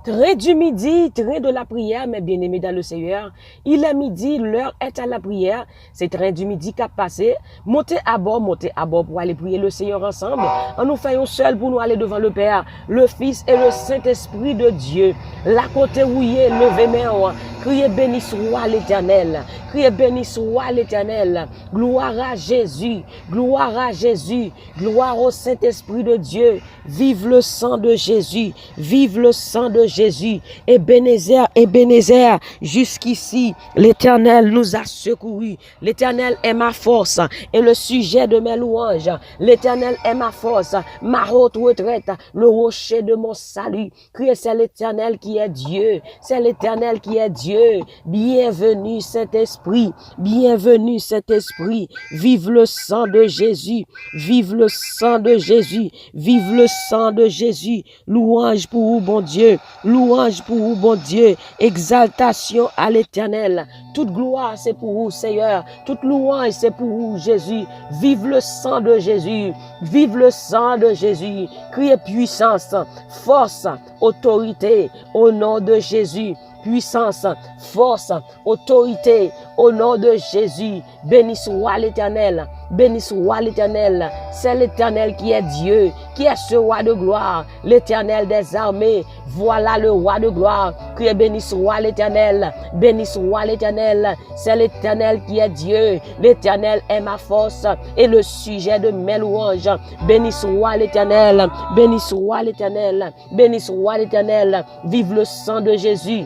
Train du midi, train de la prière, mes bien-aimés dans le Seigneur. Il est midi, l'heure est à la prière. C'est train du midi qui a passé. Montez à bord pour aller prier le Seigneur ensemble. En nous faisons seul pour nous aller devant le Père, le Fils et le Saint-Esprit de Dieu. La côté rouillée, levez main, criez béni soit l'Éternel. Criez béni soit l'Éternel. Gloire à Jésus, gloire à Jésus, gloire au Saint-Esprit de Dieu. Vive le sang de Jésus, vive le sang de Jésus. Ebenezer, jusqu'ici, l'Éternel nous a secourus. L'Éternel est ma force et le sujet de mes louanges. L'Éternel est ma force, ma haute retraite, le rocher de mon salut. Criez, c'est l'Éternel qui est Dieu. C'est l'Éternel qui est Dieu. Bienvenue Saint-Esprit, bienvenue Saint-Esprit. Vive le sang de Jésus, vive le sang de Jésus, vive le sang de Jésus. Louange pour vous, bon Dieu. Louange pour vous, bon Dieu. Exaltation à l'Éternel. Toute gloire, c'est pour vous, Seigneur. Toute louange, c'est pour vous, Jésus. Vive le sang de Jésus. Vive le sang de Jésus. Criez puissance, force, autorité au nom de Jésus. Puissance, force, autorité au nom de Jésus. Béni soit l'Éternel. Béni soit l'Éternel. C'est l'Éternel qui est Dieu, qui est ce roi de gloire, l'Éternel des armées. Voilà le roi de gloire. Criez béni soit l'Éternel. Béni soit l'Éternel. C'est l'Éternel qui est Dieu. L'Éternel est ma force et le sujet de mes louanges. Béni soit l'Éternel. Béni soit l'Éternel. Béni soit l'Éternel. Vive le sang de Jésus.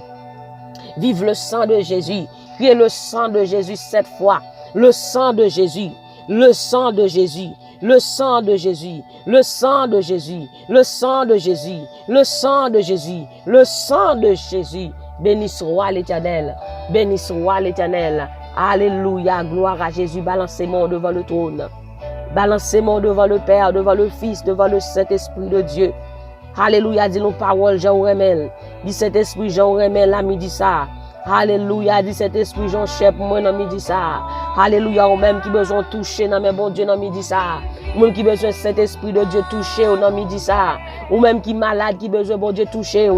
Vive le sang de Jésus. Criez le sang de Jésus 7 fois. Le sang de Jésus. Le sang de Jésus. Le sang de Jésus. Le sang de Jésus. Le sang de Jésus. Le sang de Jésus. Le sang de Jésus. Béni soit l'Éternel. Béni soit l'Éternel. Alléluia. Gloire à Jésus. Balancez-moi devant le trône. Balancez-moi devant le Père, devant le Fils, devant le Saint-Esprit de Dieu. Alléluia, dit nos paroles, Jean Remel. Dit cet esprit, Jean Remel, la midi ça. Alléluia, dit cet esprit, Jean Chep, moi, dans midi ça. Alléluia, ou même qui besoin de toucher, dans mes bon Dieu, dans midi ça. Ou même qui besoin cet esprit de Dieu toucher, dans midi ça. Ou même qui malade, qui besoin bon Dieu toucher.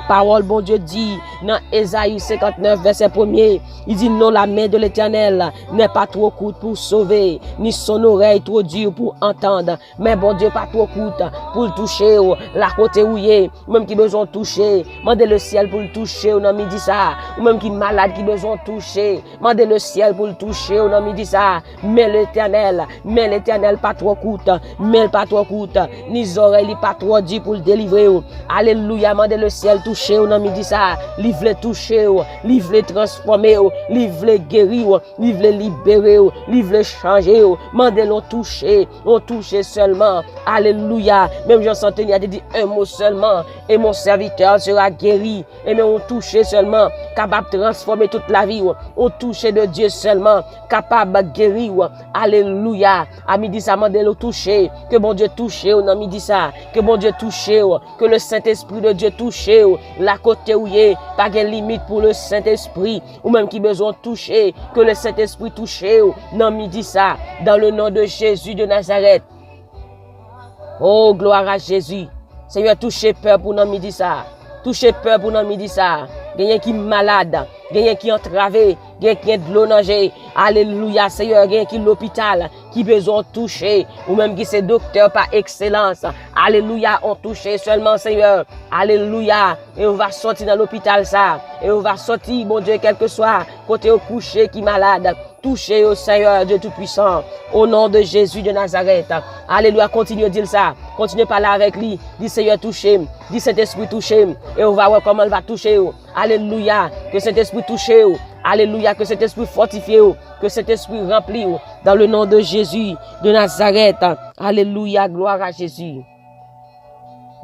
Parole, bon Dieu dit, dans Ésaïe 59, verset 1er, il dit non, la main de l'Éternel n'est pas trop courte pour sauver, ni son oreille trop dure pour entendre. Mais bon Dieu, pas trop courte pour le toucher, la côté où il est, même qui besoin de toucher, mandez le ciel pour le toucher, dans midi ça. Ou même qui malade, qui besoin de toucher, mandez le ciel pour le toucher, dans midi ça. Mais l'Éternel pas trop courte, mais pas trop courte, ni oreilles pas trop dures pour le délivrer. Alléluia, mandez le ciel toucher, dans midi ça. Livre le toucher, livre le transformer, livre le guérir, livre le libérer, livre le changer. Mandez le toucher, on toucher seulement. Alléluia. Même Jean Centenier a dit un mot seulement et mon serviteur sera guéri. Et même on toucher seulement, capable de transformer toute la vie. On toucher de Dieu seulement, capable de guérir. Alléluia. À midi ça, mandez le toucher. Que bon Dieu touche, dans midi ça. Que bon Dieu touche, que le Saint-Esprit de Dieu touche. La côté où il est, pas de limite pour le Saint-Esprit. Ou même qui besoin de toucher, que le Saint-Esprit touche. Dans midi ça, dans le nom de Jésus de Nazareth. Oh, gloire à Jésus. Seigneur, touchez peur pour nous midi ça. Touchez peur pour nous midi ça. Quelqu'un qui est malade, quelqu'un qui est entravé, quelqu'un qui est de l'eau nager. Alléluia, Seigneur, quelqu'un qui est l'hôpital, qui besoin de toucher, ou même qui c'est docteur par excellence. Alléluia, on touche seulement, Seigneur. Alléluia, et on va sortir dans l'hôpital ça. Et on va sortir, bon Dieu, quel que soit, côté au coucher qui est malade. Touchez au Seigneur Dieu Tout-Puissant, au nom de Jésus de Nazareth. Alléluia, continue à dire ça. Continue à parler avec lui. Dis Seigneur, touchez. Dis cet esprit touché. Et on va voir comment il va toucher. Alléluia, que cet esprit touche. Alléluia, que cet esprit fortifie. Que cet esprit remplit. Dans le nom de Jésus de Nazareth. Alléluia, gloire à Jésus.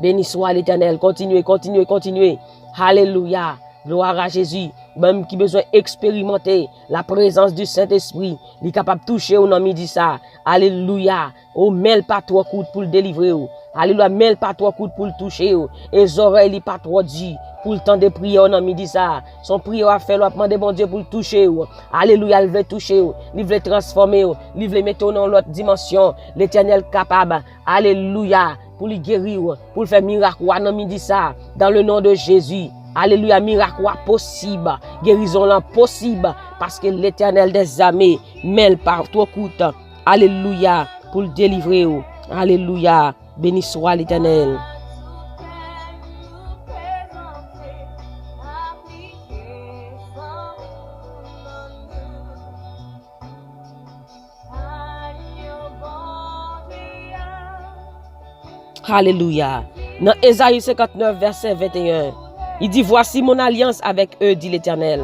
Béni soit l'Éternel. Continuez, continuez, continuez. Alléluia. Gloire à Jésus, même qui besoin d'expérimenter la présence du Saint-Esprit, il est capable de toucher au nom midi ça. Alléluia. Oh, mêle pas trop court pour le délivrer. Alléluia, mêle pas trop court pour le toucher. Et les oreilles, il pas trop dit pour le temps de prier au nom midi ça. Son prière a fait, l'on demander bon Dieu pour le toucher. Alléluia, il veut toucher, il veut transformer, il veut mettre dans l'autre dimension. L'Éternel capable. Alléluia. pour lui guérir, pour faire miracle dans midi ça, dans le nom de Jésus. Alléluia, miracle possible, guérison là possible, parce que l'Éternel des armées mêle par toi coûte. Alléluia, pour le délivrer. Alléluia, béni soit l'Éternel. Alléluia. Dans Ésaïe 59, verset 21, il dit, voici mon alliance avec eux, dit l'Éternel.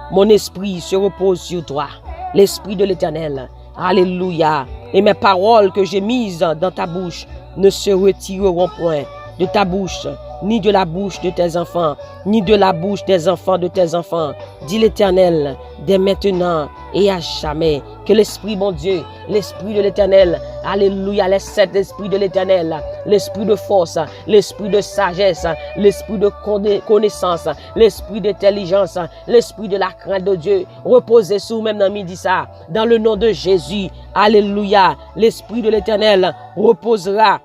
Mon esprit se repose sur toi, l'esprit de l'Éternel. Alléluia. Et mes paroles que j'ai mises dans ta bouche ne se retireront point de ta bouche, ni de la bouche de tes enfants, ni de la bouche des enfants de tes enfants, dit l'Éternel, dès maintenant et à jamais. Que l'Esprit, mon Dieu, l'Esprit de l'Éternel, alléluia, les sept esprits de l'Éternel, l'Esprit de force, l'Esprit de sagesse, l'Esprit de connaissance, l'Esprit d'intelligence, l'Esprit de la crainte de Dieu, reposez sur même dans midi ça, dans le nom de Jésus, alléluia, l'Esprit de l'Éternel reposera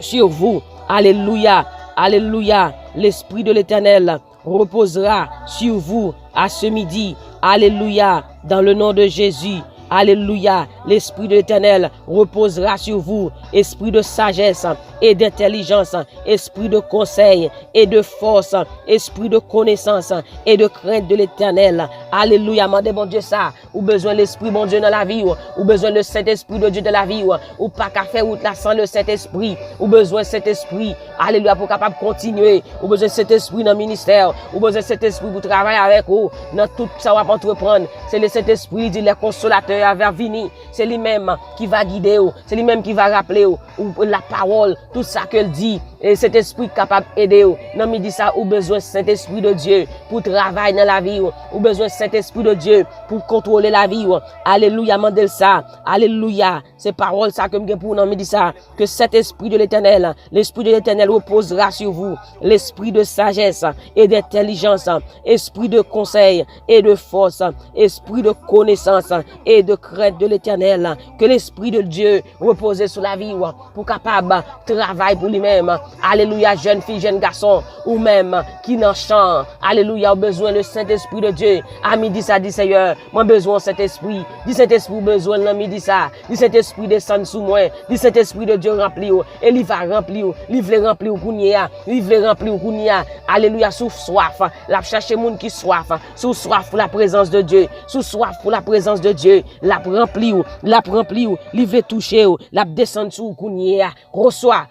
sur vous, alléluia, alléluia, l'Esprit de l'Éternel reposera sur vous à ce midi, alléluia, dans le nom de Jésus. Alléluia, l'Esprit de l'Éternel reposera sur vous, esprit de sagesse et d'intelligence, esprit de conseil et de force, esprit de connaissance et de crainte de l'Éternel. Alléluia, mandez mon Dieu ça, ou besoin de l'Esprit mon Dieu dans la vie, ou besoin de cet Esprit de Dieu dans la vie, ou pas qu'à faire route là sans le Saint-Esprit, ou besoin de cet Esprit, alléluia, pour capable continuer, ou besoin de cet Esprit dans le ministère, ou besoin de cet Esprit pour travailler avec vous, dans tout ça va entreprendre. C'est le Saint-Esprit, dit les consolateurs vers venir, c'est lui-même qui va guider, c'est lui-même qui va rappeler la parole, tout ça qu'elle dit, et cet esprit capable d'aider. Non, me dit ça, ou besoin de cet esprit de Dieu pour travailler dans la vie, ou besoin de cet esprit de Dieu pour contrôler la vie. Alléluia, mandel ça, alléluia, c'est parole ça que me pour non me dit ça, que cet esprit de l'Éternel, l'esprit de l'Éternel reposera sur vous, l'esprit de sagesse et d'intelligence, esprit de conseil et de force, esprit de connaissance et de crainte de l'Éternel, que l'Esprit de Dieu repose sur la vie pour capable travailler pour lui-même. Alléluia, jeune fille, jeune garçon, ou même qui n'en chante. Alléluia, besoin le Saint-Esprit de Dieu. À midi ça, dit Seigneur, moi besoin de cet esprit. Dit cet esprit besoin de midi ça. Dit cet esprit descend sous moi. Dit cet esprit de Dieu rempli. Et il va remplir. Il veut remplir au kounia. Il veut remplir au kounia. Alléluia, sous soif. La chercher monde qui soif. Sous soif pour la présence de Dieu. Sous soif pour la présence de Dieu. La rempli ou, il veut toucher ou, la descendre sous kounia. Reçois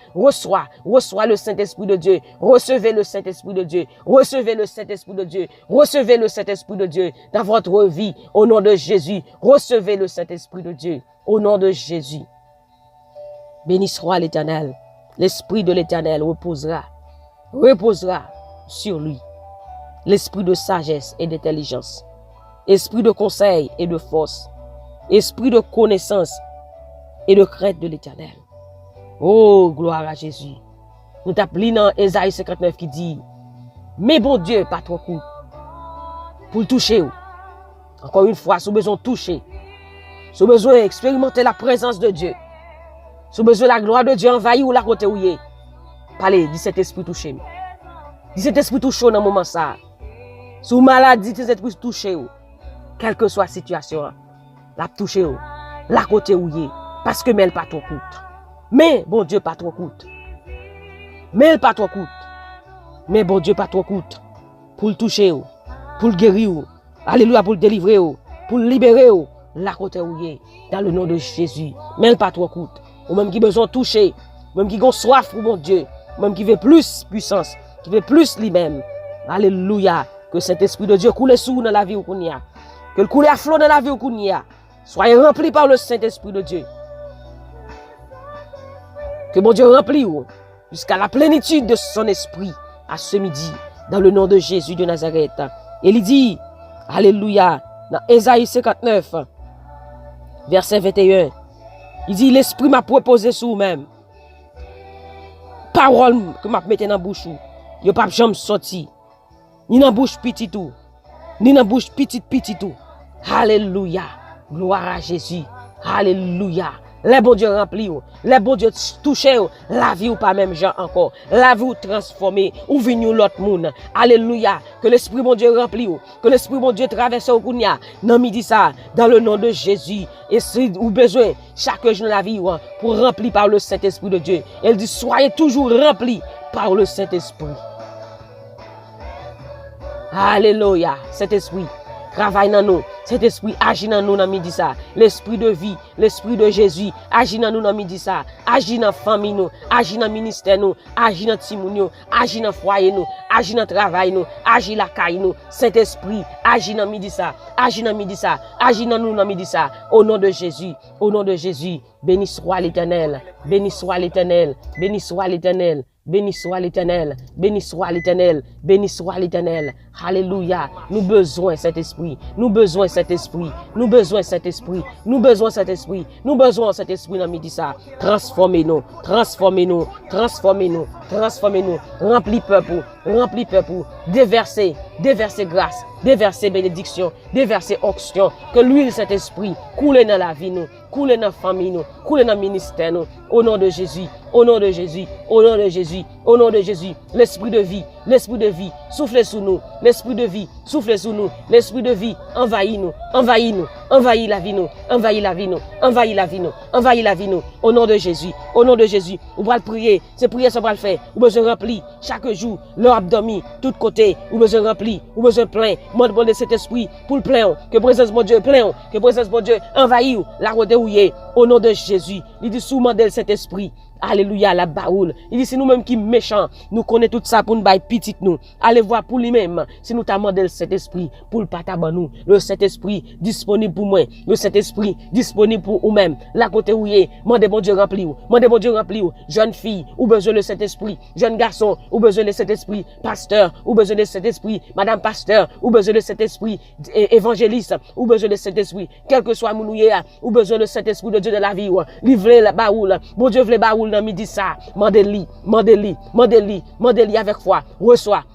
le Saint-Esprit de Dieu. Recevez le Saint-Esprit de Dieu. Recevez le Saint-Esprit de Dieu. Recevez le Saint-Esprit de Dieu dans votre vie au nom de Jésus. Recevez le Saint-Esprit de Dieu au nom de Jésus. Béni soit l'Éternel. L'Esprit de l'Éternel reposera sur lui. L'esprit de sagesse et d'intelligence. Esprit de conseil et de force. Esprit de connaissance et de crainte de l'Éternel. Oh, gloire à Jésus. Nous t'appelons dans Ésaïe 59 qui dit, mais bon Dieu, pas trop court pour le toucher. Encore une fois, si vous avez besoin de toucher, si vous avez besoin d'expérimenter la présence de Dieu, si vous avez besoin de la gloire de Dieu envahir ou la côté où il est, parlez, dit cet esprit touché. Dit cet esprit touché dans le moment ça. Si vous malade, dit cet esprit touché, quelle que soit la situation, la touché, la côté où il est, parce que mais pas trop court. Mais bon Dieu, pas trop court. Mais elle pas trop coûte. Mais bon Dieu pas trop coûte. Pour le toucher, pour le guérir, alléluia, pour le délivrer, pour le libérer, la côté où il est, dans le nom de Jésus. Mais elle pas trop coûte. Ou même qui besoin de toucher, même qui a soif pour mon Dieu, même qui veut plus puissance, qui veut plus lui-même. Alléluia, que cet esprit de Dieu coule sous dans la vie où qu'on y a. Que le coule à flot dans la vie où qu'on y a. Soyez remplis par le Saint-Esprit de Dieu. Que mon Dieu remplit jusqu'à la plénitude de son esprit à ce midi, dans le nom de Jésus de Nazareth. Et il dit, alléluia, dans Ésaïe 59, verset 21, il dit, l'esprit m'a proposé sur vous-même. Parole que m'a mette dans la bouche, il pas jamais sorti, ni dans la bouche petit tout, ni dans la bouche petit tout. Alléluia, gloire à Jésus. Alléluia, les bon Dieu rempli ou, les bon Dieu touché ou, la vie ou pas même gens encore, la vie ou transformé, ou venu l'autre monde. Alléluia, que l'esprit bon Dieu rempli ou, que l'esprit bon Dieu traverse au kounia, nan midi ça, dans le nom de Jésus, et si ou besoin, chaque jour de la vie ou, pour rempli par le Saint-Esprit de Dieu. Elle dit, soyez toujours remplis par le Saint-Esprit. Alléluia, Saint-Esprit. Travaille dans nous. Cet esprit agit dans nous dans midi ça. L'esprit de vie, l'esprit de Jésus agit dans nous dans midi ça. Agit dans famille nous, agit dans ministère nous, agit dans timoun nous, agit dans foyer nous, agit dans travail nous, agit la caille nous. Saint-Esprit agit dans midi ça. Agit dans midi ça. Agit dans nous dans midi ça. Au nom de Jésus, au nom de Jésus, béni soit l'Éternel. Béni soit l'Éternel. Béni soit l'Éternel. Béni soit l'Éternel, béni soit l'Éternel, béni soit l'Éternel. Alléluia. Nous besoin cet esprit, nous besoin cet esprit, nous besoin cet esprit, nous besoin cet esprit, nous besoin cet esprit dans midi ça. Transformez-nous, transformez-nous, transformez-nous, transformez-nous. Remplis peuple, déversez, déversez grâce, déversez bénédiction, déversez onction. Que l'huile cet esprit coule dans la vie nous, coule dans la famille nous, coule dans le ministère nous. Au nom de Jésus, au nom de Jésus, au nom de Jésus, au nom de Jésus. L'esprit de vie, soufflez sous nous. L'esprit de vie, soufflez sous nous. L'esprit de vie, envahit nous, envahit nous, envahit la vie nous, envahit la vie nous, envahit la vie nous, envahit la vie nous. Au nom de Jésus, au nom de Jésus. On va le prier, c'est prier, ça va le faire. Ou besoin remplir chaque jour, leur abdomen, tout côté. Ou besoin remplir, ou besoin plein. Moi, de cet esprit pour le plein. Que présence mon Dieu plein, que présence mon Dieu envahit la route ouillée. Au nom de Jésus, il dit sous modèle cet esprit. Alléluia, la baoule. Il dit, c'est nous-mêmes qui méchants, nous connaissons tout ça pour nous bailler petit nous. Allez voir pour lui-même, si nous t'avons demandé cet esprit, pour le pataban nous, le Saint-Esprit disponible pour moi, le Saint-Esprit disponible pour vous-même. La côté où il est, mandez bon Dieu rempli ou, mandez bon Dieu rempli ou, jeune fille, ou besoin de cet esprit, jeune garçon, ou besoin de cet esprit, pasteur, ou besoin de cet esprit, madame pasteur, ou besoin de cet esprit, évangéliste, ou besoin de cet esprit, quel que soit mon ouïe, ou besoin de cet esprit de Dieu de la vie, ou, livrez la baoule, bon Dieu vle baoule dans midi ça, mandez-li avec foi, reçois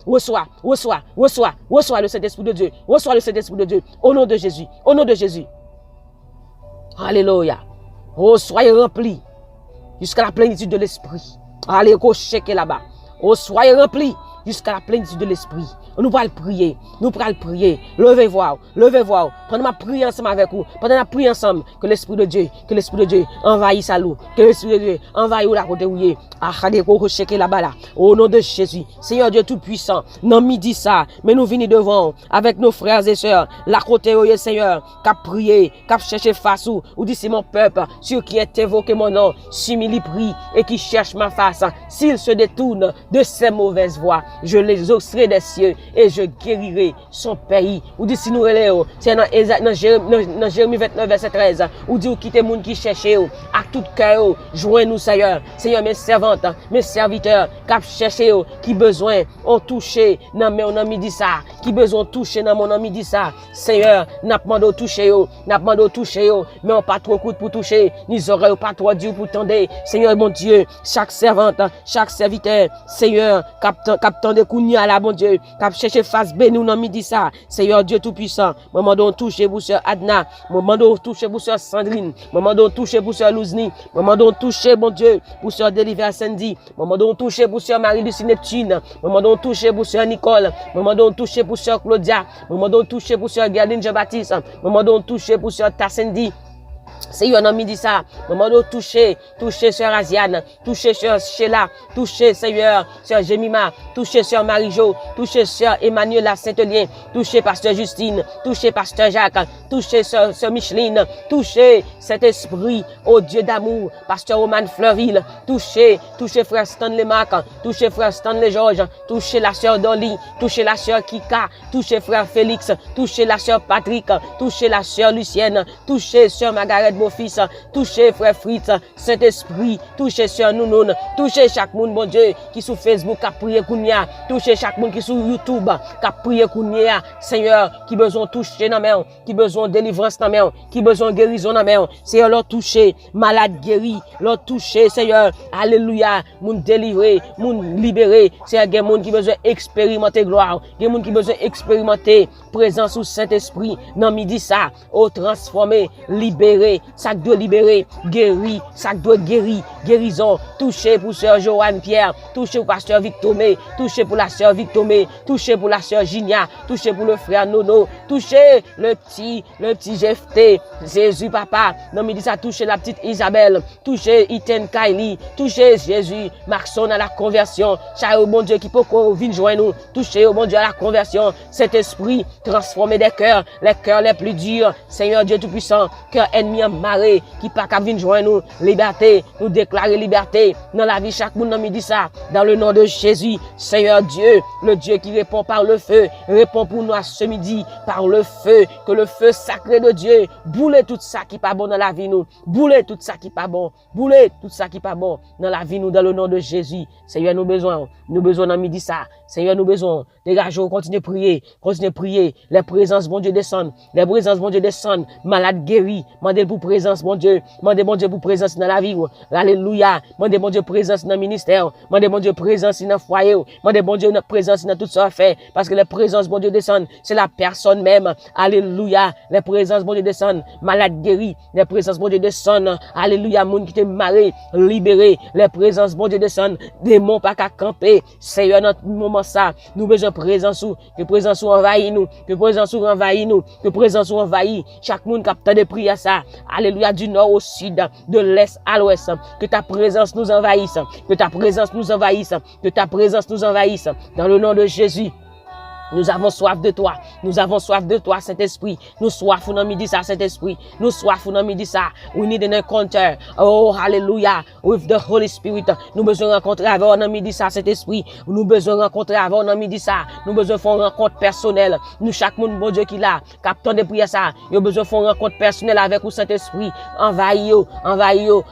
le Saint-Esprit de Dieu, reçois le Saint-Esprit de Dieu, au nom de Jésus, au nom de Jésus. Alléluia. Oh, soyez remplis jusqu'à la plénitude de l'Esprit. Allez, go checker là-bas. Oh, soyez remplis jusqu'à la plénitude de l'Esprit. Nous allons prier, Levez-vous, pendant ma prière ensemble avec vous, pendant la prière ensemble, que l'Esprit de Dieu envahisse sa loup, que l'Esprit de Dieu envahisse la côté où il est. Là-bas. Au nom de Jésus, Seigneur Dieu Tout-Puissant, non midi ça, mais nous venons devant avec nos frères et sœurs, la côté où il est, Seigneur, qu'a prié, qu'a cherché face ou dit c'est mon peuple, sur qui est évoqué mon nom, simili prie et qui cherche ma face, s'il se détourne de ses mauvaises voies, je les exaucerai des cieux et je guérirai son pays. Ou dit si nous relèvons, c'est dans Jérémie 29 verset 13, ou dit ou quittez les gens qui cherchent à tout cœur, joignez-nous Seigneur, mes servantes, mes serviteurs, qui cherchent, qui besoin ont touché dans mon midi ça, qui besoin toucher dans mon midi ça, Seigneur, n'a pas demandé toucher, mais on pas trop coûte pour toucher, ni oreilles pas trop dur pour tendre. Seigneur mon Dieu, chaque servante, chaque serviteur, Seigneur, captant de kounia là, mon Dieu, cap chercher face béni dans midi ça, Seigneur Dieu Tout-Puissant, moment dont toucher pour sœur Adna, moment dont toucher pour sœur Sandrine, moment dont toucher pour sœur Louzny, moment dont toucher, mon Dieu, pour sœur Deliver Sandy, moment dont toucher pour sœur Marie-Lucie Neptune, moment dont toucher pour sœur Nicole, moment dont toucher pour sœur Claudia, moment dont toucher pour sœur Gerline Jean-Baptiste, moment dont toucher pour sœur Tassendi. Seigneur, non, midi ça, moment de toucher sœur Asiane, toucher sœur Sheila, toucher Seigneur, sœur Jemima, toucher sœur Marie-Jo, toucher sœur Emmanuela Saint-Lien, toucher pasteur Justine, toucher pasteur Jacques, toucher sœur Micheline, toucher cet esprit, oh Dieu d'amour, pasteur Roman Fleurville, toucher frère Stanley Marc, toucher frère Stanley Georges, toucher la sœur Dolly, toucher la sœur Kika, toucher frère Félix, toucher la sœur Patrick, toucher la sœur Lucienne, toucher sœur Margaret mon fils, touchez frère Fritz, Saint-Esprit, touchez sœur Nounoun, touchez chaque monde, mon Dieu, qui sur Facebook a prié Kounia, touchez chaque monde qui sur YouTube a prié Kounia, Seigneur, qui besoin toucher dans main, qui besoin délivrance dans main, qui besoin guérison dans main, Seigneur, leur toucher, malade guéri, leur toucher, Seigneur, alléluia, moun délivré, moun libéré, Seigneur, il y a des gens qui besoin expérimenter gloire, il y a des gens qui besoin expérimenter présence au Saint-Esprit, dans midi ça, au transformer, libérer, libérer, ça doit libérer, guérir, ça doit guérir, guérison, toucher pour sœur Joanne Pierre, toucher pour pasteur Victomé, toucher pour la sœur Victomé, toucher pour la sœur Ginia, toucher pour le frère Nono, toucher le petit Jefté, Jésus papa, non me dit ça, toucher la petite Isabelle, toucher Iten Kylie, toucher Jésus, Maxon à la conversion, chaque bon Dieu qui peut venir joindre nous, toucher au bon Dieu à la conversion, cet esprit transformer des cœurs, les cœurs les plus durs, Seigneur Dieu Tout-Puissant, cœur ennemi maré, qui pas qu'à venir joindre nous, liberté, nous déclarer liberté dans la vie, chaque monde nous dit ça, dans le nom de Jésus, Seigneur Dieu, le Dieu qui répond par le feu, répond pour nous à ce midi, par le feu, que le feu sacré de Dieu, boule tout ça qui pas bon dans la vie nous, boule tout ça qui pas bon, boule tout ça qui pas bon dans la vie nous, dans le nom de Jésus, Seigneur, nous besoin dans midi ça, Seigneur, nous besoin, dégageons, continuez à prier, les présences, bon Dieu, descendent, les présences, bon Dieu, descendent, malade guéri, mandez pour présence, bon Dieu, mandez, bon Dieu, pour présence dans la vie, alléluia, mandez, bon Dieu, présence dans le ministère, mandez, bon Dieu, présence dans le foyer, mandez, bon Dieu, présence dans tout ça fait, parce que les présences, bon Dieu, descendent, c'est la personne même, alléluia, les présences, bon Dieu, descendent, malade guéri, les présences, bon Dieu, descendent, alléluia, monde qui te maré, libéré, les présences, bon Dieu, descendent, démons pas qu'à camper, Seigneur, notre moment ça, nous besoin de présence, que présence envahit nous, que présence envahit nous, que présence envahit chaque monde capte de prière ça, alléluia, du nord au sud, de l'est à l'ouest, que ta présence nous envahisse, que ta présence nous envahisse, que ta présence nous envahisse, dans le nom de Jésus. Nous avons soif de toi. Nous avons soif de toi, Saint-Esprit. Nous soif dans midi ça, Saint-Esprit. Nous soif dans midi ça. We need an encounter. Oh, hallelujah. With the Holy Spirit. Nous besoin rencontrer avec dans midi ça, Saint-Esprit. Nous besoin rencontrer avec dans midi ça. Nous besoin faire une rencontre personnelle. Nous, chaque monde, bon Dieu qui l'a, captant de prière ça. Nous besoin faire une rencontre personnelle avec vous, Saint-Esprit. Envahis,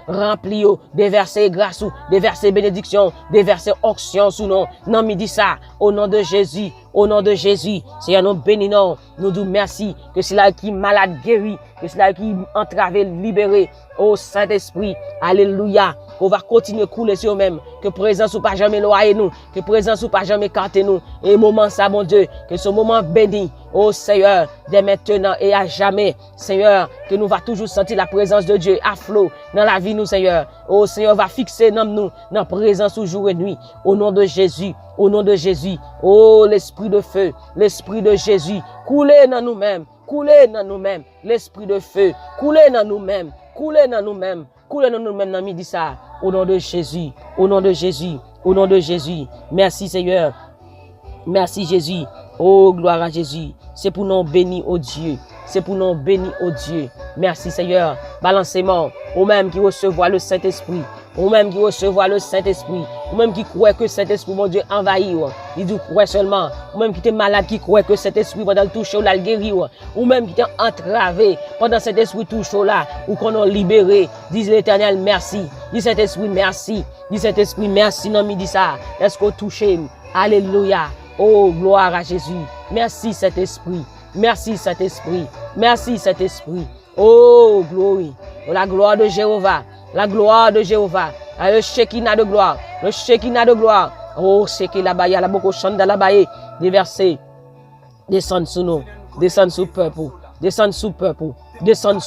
remplis, déverser grâce, déverser bénédiction, déverser onction sous nous. Dans midi ça, au nom de Jésus. Au nom de Jésus, Seigneur, nous bénissons, nous disons merci, que c'est là qui est malade guéri, que c'est là qui est entravé, libéré, au Saint-Esprit, alléluia, on va continuer à couler sur nous-mêmes, que présence ou pas jamais loyer nous, que présence ou pas jamais écarter nous, et moment ça, mon Dieu, que ce moment béni, oh Seigneur, dès maintenant et à jamais, Seigneur, que nous va toujours sentir la présence de Dieu à flot dans la vie nous, Seigneur, oh Seigneur, va fixer dans nous, dans la présence au jour et nuit, au nom de Jésus, au nom de Jésus, oh l'esprit de feu, l'esprit de Jésus, coulez dans nous-mêmes, coulez dans nous-mêmes, l'esprit de feu, coulez dans nous-mêmes, coulez dans nous-mêmes, coulez dans nous-mêmes dans midi ça, au nom de Jésus, au nom de Jésus, au nom de Jésus. Merci Seigneur, merci Jésus, oh gloire à Jésus, c'est pour nous bénir au Dieu, c'est pour nous bénir au Dieu. Merci Seigneur, balancement, au même qui recevoir le Saint-Esprit, ou même qui recevoir le Saint-Esprit, ou même qui croit que Saint-Esprit, mon Dieu, envahit, il dit croit seulement, ou même qui est malade, qui croit que Saint-Esprit, pendant le toucher, ou la guérir, ou même qui est entravé, pendant cet esprit touche là, ou qu'on a libéré, dit l'Éternel, merci, dit Saint-Esprit, merci, dit Saint-Esprit, merci, non, il dit ça, est-ce qu'on touche, alléluia, oh, gloire à Jésus, merci Saint-Esprit, merci Saint-Esprit, merci Saint-Esprit, oh, gloire, la gloire de Jéhovah, la gloire de Jéhovah, le Shekinah de gloire, le Shekinah de gloire. Oh, Shekinah la la boko chanda la baye, déverser, descendre sous nous, descendre sous peuple, descendre sous peuple, descendre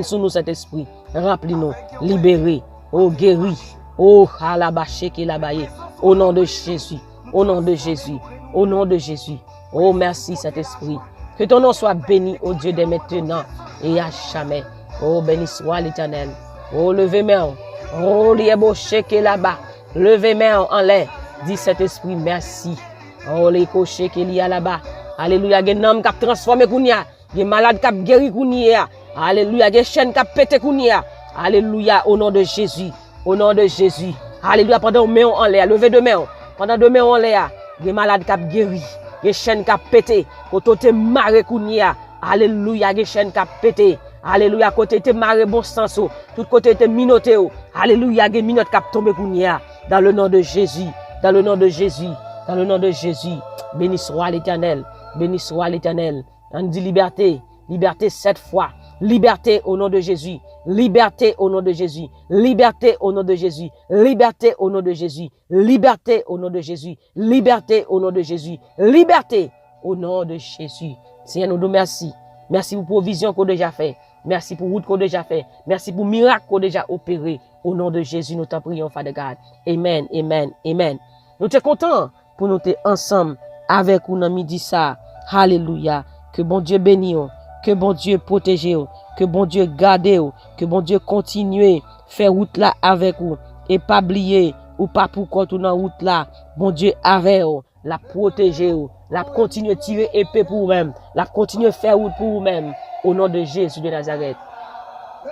sous nous cet esprit, remplis-nous, libérez, oh guéris, oh halaba Shekinah la baye, au nom de Jésus, au nom de Jésus, au nom de Jésus. Oh merci cet esprit, que ton nom soit béni, oh Dieu, dès maintenant et à jamais. Oh, béni soit l'Éternel. Oh, levez-moi. Oh, liebo cheke là-bas. Levez-moi en l'air. Dis cet esprit, merci. Oh, les cochers qu'il y a là-bas. Alléluia. Il y a un homme qui a transformé Kounia. Il y a un malade qui a guéri Kounia. Alléluia. Il y a une chaîne qui a pété Kounia. Alléluia. Au nom de Jésus. Au nom de Jésus. Alléluia. Pendant 2 mains en l'air. Levez 2 mains. Pendant 2 mains en l'air. Il y a un malade qui a guéri. Il y a une chaîne qui a pété. Quand tu es maré Kounia. Alléluia. Il y a une chaîne qui a pété. Alléluia, côté te marre bon sens, tout côté te minoté. Alléluia, il y a minute qui a tombé dans le nom de Jésus, dans le nom de Jésus, dans le nom de Jésus. Béni soit l'Éternel, béni soit l'Éternel. On dit liberté, liberté 7 fois. Liberté au nom de Jésus, liberté au nom de Jésus, liberté au nom de Jésus, liberté au nom de Jésus, liberté au nom de Jésus, liberté au nom de Jésus, liberté au nom de Jésus. Seigneur, nous nous merci. Merci pour la provision qu'on a déjà fait. Merci pour route qu'on déjà fait. Merci pour miracle qu'on déjà opéré. Au nom de Jésus, nous t'en prions, Father God. Amen, amen, amen. Nous sommes contents pour nous être ensemble avec vous dans midi ça. Alléluia. Que bon Dieu bénisse, que bon Dieu protège, que bon Dieu garde, que bon Dieu continue faire route là avec vous et pas oublier ou pas pour contre dans route là. Bon Dieu avec vous, la protéger, la continuer tirer épée pour vous-même, la continuer faire route pour vous-même au nom de Jésus de Nazareth.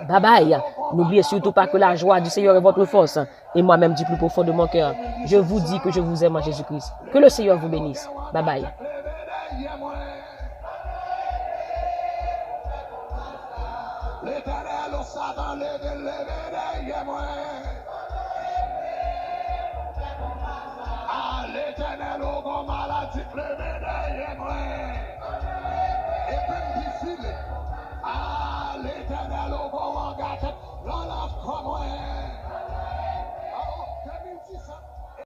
Bye bye. N'oubliez surtout pas que la joie du Seigneur est votre force. Et moi-même du plus profond de mon cœur, je vous dis que je vous aime en Jésus-Christ. Que le Seigneur vous bénisse. Bye bye. L'Éternel, au Satan,